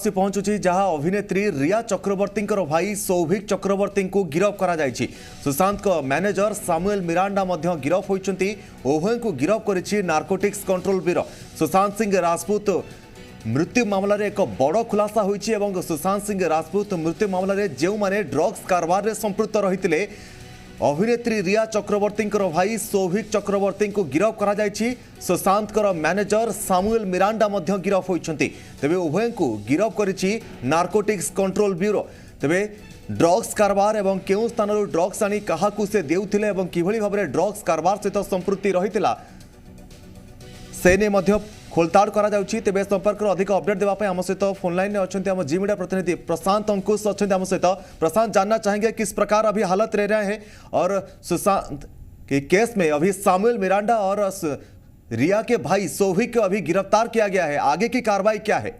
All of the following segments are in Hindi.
से पहुंचुची जहां अभिनेत्री रिया चक्रवर्ती भाई सौभिक चक्रवर्ती को गिरफ करा जायछि। सुशांत को मैनेजर सामुएल मिरांडा मध्य गिरफ होइछंती। उभय को गिरफ करिछि narcotics control bureau. Sushant Singh Rajput मृत्यु मामला रे एक बड़ खुलासा होइछि एवं सुशांत सिंह राजपूत मृत्यु मामला रे जेउ माने ड्रग्स कारबार रे संपृक्त रहितिले अभिनेत्री रिया चक्रवर्ती भाई सौभिक चक्रवर्ती को गिरफ करा जायछि। सुशांत मैनेजर सामुएल मिरांडा मध्य गिरफ होइछंती। तेबे उभय को गिरफ करिछि नार्कोटिक्स कंट्रोल ब्यूरो। तेबे ड्रग्स कारबार एवं केउ स्थान ड्रग्स आनी काहाकू से देउथिले एवं किभली भाबरे ड्रग्स कारबार सहित संपृक्ति रहितिला से ने मध्य खोलताड़ करा जाउछि। तेबे संपर्क अधिक अपडेट देवा पे हम सहित फोन लाइन में अच्छे जी मीडिया प्रतिनिधि प्रशांत अंकुश अच्छे हम सहित। प्रशांत, जानना चाहेंगे किस प्रकार अभी हालत रह रहे हैं और सुशांत के केस में अभी सामुएल मिरांडा और रिया के भाई सौभिक को अभी गिरफ्तार किया गया है, आगे की कार्रवाई क्या है?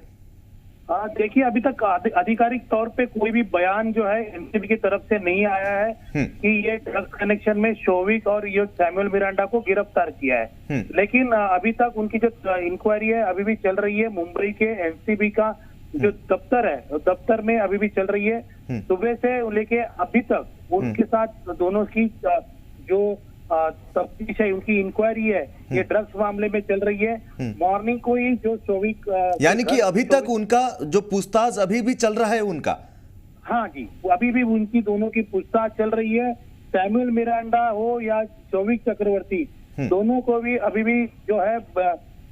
देखिए, अभी तक आधिकारिक तौर पे कोई भी बयान जो है एनसीबी की तरफ से नहीं आया है कि ये ड्रग्स कनेक्शन में सौभिक और ये सैमुएल मिरांडा को गिरफ्तार किया है। लेकिन अभी तक उनकी जो इंक्वायरी है अभी भी चल रही है। मुंबई के एनसीबी का जो दफ्तर है, दफ्तर में अभी भी चल रही है। सुबह से लेके अभी तक उनके साथ दोनों की जो तफ्तीश है, उनकी इंक्वायरी है, ये ड्रग्स मामले में चल रही है। मॉर्निंग को ही जो सौभिक यानी कि अभी तक उनका जो पूछताछ अभी भी चल रहा है उनका? हाँ जी, अभी भी उनकी दोनों की पूछताछ चल रही है। सैमुएल मिरांडा हो या सौभिक चक्रवर्ती, दोनों को भी अभी भी जो है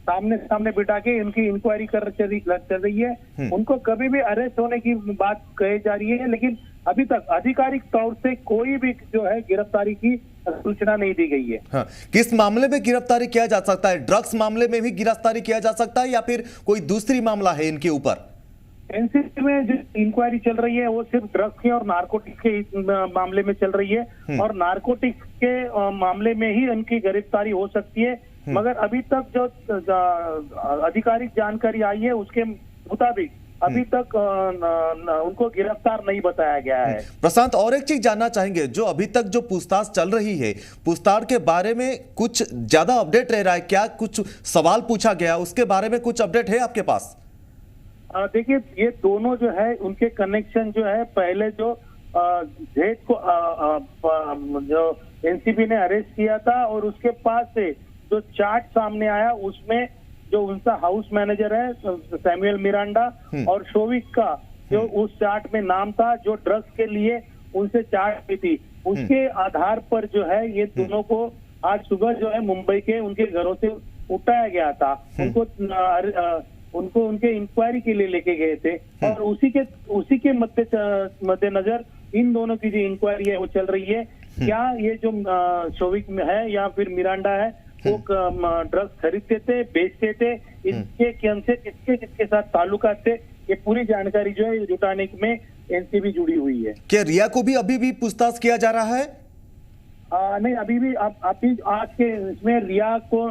सामने सामने बिठा के उनकी इंक्वायरी चल रही है। उनको कभी भी अरेस्ट होने की बात कही जा रही है, लेकिन अभी तक आधिकारिक तौर से कोई भी जो है गिरफ्तारी की सूचना नहीं दी गई है। हाँ, किस मामले में गिरफ्तारी किया जा सकता है? ड्रग्स मामले में भी गिरफ्तारी किया जा सकता है या फिर कोई दूसरी मामला है इनके ऊपर? एनसीबी में जो इंक्वायरी चल रही है वो सिर्फ ड्रग्स के और नार्कोटिक्स के मामले में चल रही है और नार्कोटिक्स के मामले में ही उनकी गिरफ्तारी हो सकती है। मगर अभी तक जो आधिकारिक जानकारी आई है उसके मुताबिक अभी तक उनको गिरफ्तार नहीं बताया गया है। प्रशांत, और एक चीज जानना चाहेंगे, जो अभी तक जो पूछताछ चल रही है, पूछताछ के बारे में कुछ ज्यादा अपडेट रह रहा है क्या? कुछ सवाल पूछा गया, उसके बारे में कुछ अपडेट है आपके पास? देखिए, ये दोनों जो है उनके कनेक्शन जो है, पहले जो जेठ को जो एनसीबी ने अरेस्ट किया था और उसके पास से जो चार्ट सामने आया उसमें जो उनका हाउस मैनेजर है सैमुएल मिरांडा और सौभिक का जो उस चार्ट में नाम था, जो ड्रग्स के लिए उनसे चार्ट भी थी, उसके आधार पर जो है ये दोनों को आज सुबह जो है मुंबई के उनके घरों से उठाया गया था। उनको उनके इंक्वायरी के लिए लेके गए थे और उसी के मद्देनजर इन दोनों की जो इंक्वायरी है वो चल रही है। क्या ये जो सौभिक है या फिर मिरांडा है वो ड्रग्स खरीदते थे, बेचते थे, किसके साथ ताल्लुकात थे, ये पूरी जानकारी जो है जुटाने में एनसीबी जुड़ी हुई है। क्या रिया को भी अभी भी पूछताछ किया जा रहा है? नहीं, अभी भी आज के इसमें रिया को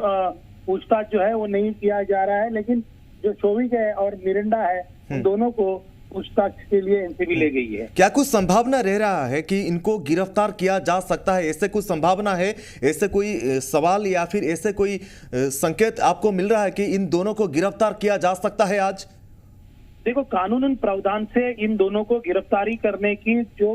पूछताछ जो है वो नहीं किया जा रहा है, लेकिन जो सौभिक है और मिरांडा है दोनों को पूछताछ के लिए एनसीबी ले गई है। क्या कुछ संभावना रह रहा है कि इनको गिरफ्तार किया जा सकता है? ऐसे कुछ संभावना है, ऐसे कोई सवाल या फिर ऐसे कोई संकेत आपको मिल रहा है कि इन दोनों को गिरफ्तार किया जा सकता है आज? देखो, कानूनन प्रावधान से इन दोनों को गिरफ्तारी करने की जो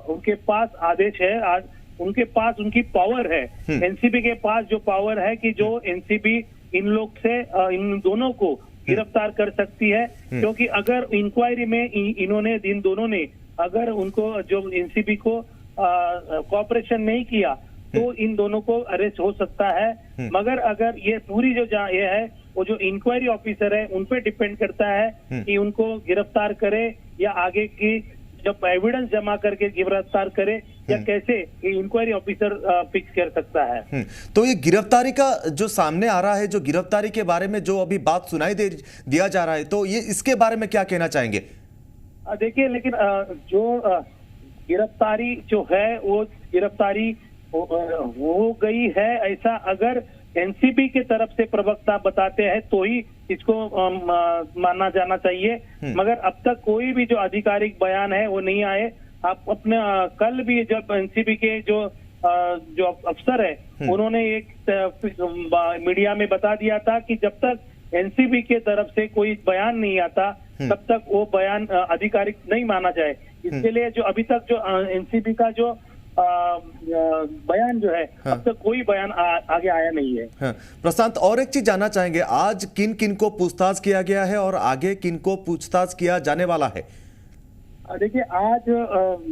उनके पास आदेश है, आज उनके पास उनकी पावर है। एनसीबी के पास जो पावर है कि जो एनसीबी इन लोग से इन दोनों को गिरफ्तार कर सकती है, क्योंकि अगर इंक्वायरी में इन्होंने इन दोनों ने अगर उनको जो एनसीबी को कोऑपरेशन नहीं किया तो इन दोनों को अरेस्ट हो सकता है। मगर अगर ये पूरी जो ये है वो जो इंक्वायरी ऑफिसर है उन पे डिपेंड करता है कि उनको गिरफ्तार करे या आगे की जब एविडेंस जमा करके गिरफ्तार करे या कैसे इंक्वायरी ऑफिसर फिक्स कर सकता है। तो ये गिरफ्तारी का जो सामने आ रहा है, जो गिरफ्तारी के बारे में जो अभी बात सुनाई दिया जा रहा है, तो ये इसके बारे में क्या कहना चाहेंगे? देखिए, लेकिन जो गिरफ्तारी जो है वो गिरफ्तारी हो गई है, ऐसा अगर एनसीबी के तरफ से प्रवक्ता बताते हैं तो ही इसको माना जाना चाहिए। मगर अब तक कोई भी जो आधिकारिक बयान है वो नहीं आए। आप अपने कल भी जब एनसीबी के जो अफसर है उन्होंने एक मीडिया में बता दिया था कि जब तक एनसीबी के तरफ से कोई बयान नहीं आता तब तक वो बयान आधिकारिक नहीं माना जाए। इसके लिए जो अभी तक जो एनसीबी का जो बयान जो है, अब तक कोई बयान आगे आया नहीं है। हाँ। प्रशांत, और एक चीज जानना चाहेंगे, आज किन किन को पूछताछ किया गया है और आगे किन को पूछताछ किया जाने वाला है? देखिए, आज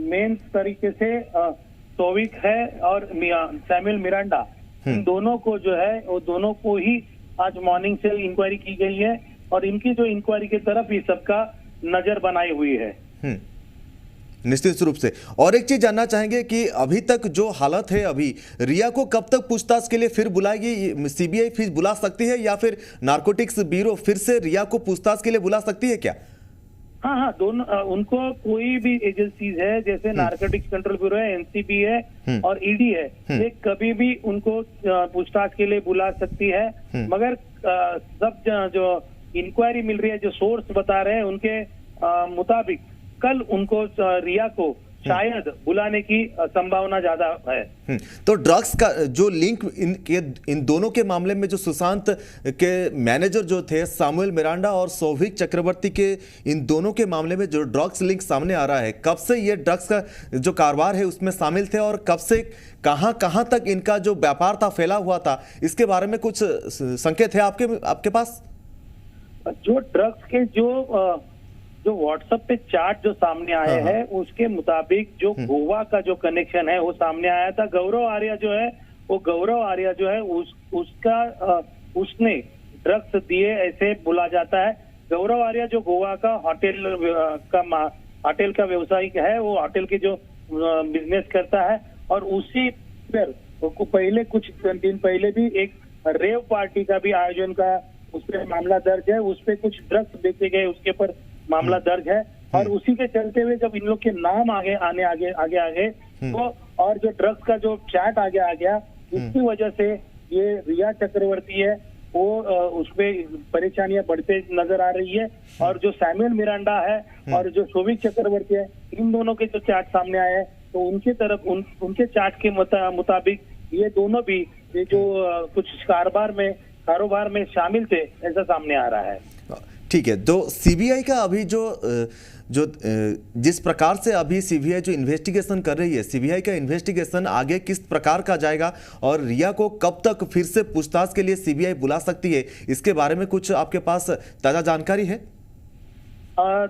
मेन तरीके से सोविक है और सैमुअल मिरांडा, इन दोनों को जो है वो दोनों को ही आज मॉर्निंग से इंक्वायरी की गई है और इनकी जो इंक्वायरी की तरफ ही सबका नजर बनाई हुई है। निश्चित रूप से। और एक चीज जानना चाहेंगे कि अभी तक जो हालत है, अभी रिया को कब तक पूछताछ के लिए फिर बुलाएगी? सीबीआई फिर बुला सकती है या फिर नारकोटिक्स ब्यूरो फिर से रिया को पूछताछ के लिए बुला सकती है क्या? हाँ, दोनों उनको कोई भी एजेंसीज है, जैसे नारकोटिक्स कंट्रोल ब्यूरो है, एनसीबी है और ईडी है, ये कभी भी उनको पूछताछ के लिए बुला सकती है। मगर सब जो इंक्वायरी मिल रही है, जो सोर्स बता रहे हैं, उनके मुताबिक कल उनको रिया को शायद बुलाने की संभावना ज्यादा है। तो ड्रग्स का जो लिंक इन दोनों के मामले में, जो सुशांत के मैनेजर जो थे सैमुअल मिरांडा और सौभिक चक्रवर्ती के, इन दोनों के मामले में जो ड्रग्स लिंक सामने आ रहा है, कब से ये ड्रग्स का जो कारोबार है उसमें शामिल थे और कब से कहां कहां तक इनका जो व्यापार था फैला हुआ था, इसके बारे में कुछ संकेत है आपके पास? जो ड्रग्स के जो व्हाट्सएप पे चैट जो सामने आए हैं, उसके मुताबिक जो गोवा का जो कनेक्शन है वो सामने आया था। गौरव आर्या जो है उसने ड्रग्स दिए ऐसे बोला जाता है। गौरव आर्या जो गोवा का होटल का व्यवसायिक है, वो होटल के जो बिजनेस करता है और उसी पर पहले कुछ दिन पहले भी एक रेव पार्टी का भी आयोजन का उस पर मामला दर्ज है, उस पर कुछ ड्रग्स बेचे गए उसके पर मामला दर्ज है। और उसी के चलते हुए जब इन लोग के नाम आगे तो और जो ड्रग्स का जो चैट आगे आ गया, इसकी वजह से ये रिया चक्रवर्ती है वो उसमें परेशानियां बढ़ते नजर आ रही है। और जो सैमुअल मिरांडा है और जो सौभिक चक्रवर्ती है, इन दोनों के जो चैट सामने आए हैं, तो उनके तरफ उनके चैट के मुताबिक ये दोनों भी ये जो कुछ कारोबार में शामिल थे, ऐसा सामने आ रहा है। ठीक है, तो सीबीआई का अभी जिस प्रकार से अभी सीबीआई जो इन्वेस्टिगेशन कर रही है, सीबीआई का इन्वेस्टिगेशन आगे किस प्रकार का जाएगा और रिया को कब तक फिर से पूछताछ के लिए सीबीआई बुला सकती है, इसके बारे में कुछ आपके पास ताजा जानकारी है?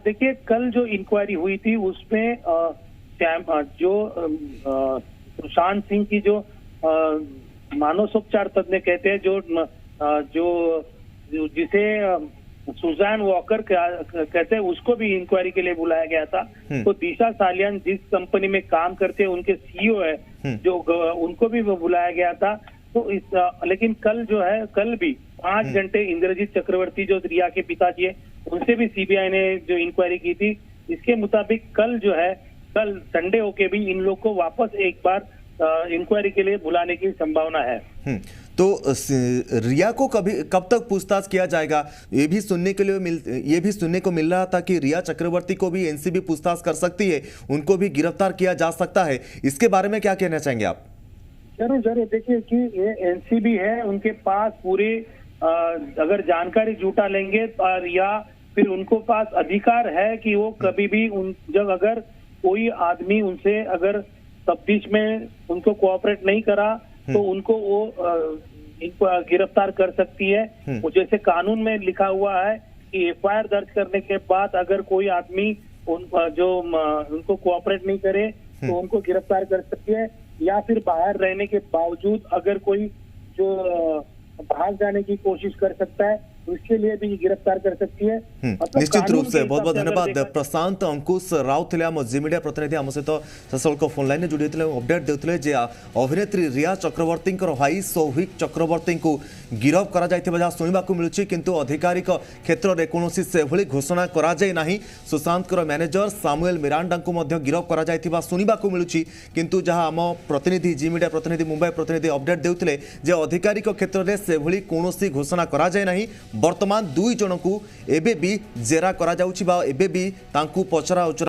देखिए, कल जो इंक्वायरी हुई थी उसमें जो सुशांत सिंह की जो मानसोपचार तज्ञ कहते हैं, जो जिसे सुजान वॉकर कहते हैं, उसको भी इंक्वायरी के लिए बुलाया गया था। तो दिशा सालियान जिस कंपनी में काम करते हैं, उनके सीईओ है जो उनको भी बुलाया गया था। तो लेकिन कल भी 5 घंटे इंद्रजीत चक्रवर्ती जो रिया के पिताजी है, उनसे भी सीबीआई ने जो इंक्वायरी की थी, इसके मुताबिक कल संडे होके भी इन लोग को वापस एक बार इंक्वायरी के लिए बुलाने की संभावना है। तो रिया को कब तक पूछताछ किया जाएगा? ये भी सुनने को मिल रहा था कि रिया चक्रवर्ती को भी एनसीबी पूछताछ कर सकती है, उनको भी गिरफ्तार किया जा सकता है। इसके बारे में क्या कहना चाहेंगे आप? जरूर देखिए कि ये एनसीबी है, उनके पास पूरी अगर जानकारी जुटा लेंगे या फिर उनको पास अधिकार है कि वो कभी भी जब अगर कोई आदमी उनसे अगर तफ्तीश में उनको कोऑपरेट नहीं करा तो उनको वो इनको गिरफ्तार कर सकती है। जैसे कानून में लिखा हुआ है कि एफआईआर दर्ज करने के बाद अगर कोई आदमी उनको कोऑपरेट नहीं करे तो उनको गिरफ्तार कर सकती है, या फिर बाहर रहने के बावजूद अगर कोई जो भाग जाने की कोशिश कर सकता है, उसके लिए भी गिरफ्तार कर सकती है। निश्चित रूप से बहुत बहुत धन्यवाद प्रशांत अंकुश राउत जी मीडिया प्रतिनिधि आम सहित सशुल्क फोन लाइन जोड़ी अपडेट देते जे अभिनेत्री रिया चक्रवर्ती भाई सौभिक चक्रवर्ती को गिरफ कर शुणा मिलूँ, किंतु आधिकारिक क्षेत्र में कौन से घोषणा करा सुशांत मैनेजर सैमुअल मिरांडा को गिरफ कर शुणा मिलूँ, किंतु जहां आम प्रतिनिधि जी मीडिया प्रतिनिधि मुंबई प्रतिनिधि अपडेट देते जे आधिकारिक क्षेत्र में से कौन घोषणा करा वर्तमान 2 जन को एबे भी जेरा करा जाउछि बा एबे भी तांकु पचरा उचरा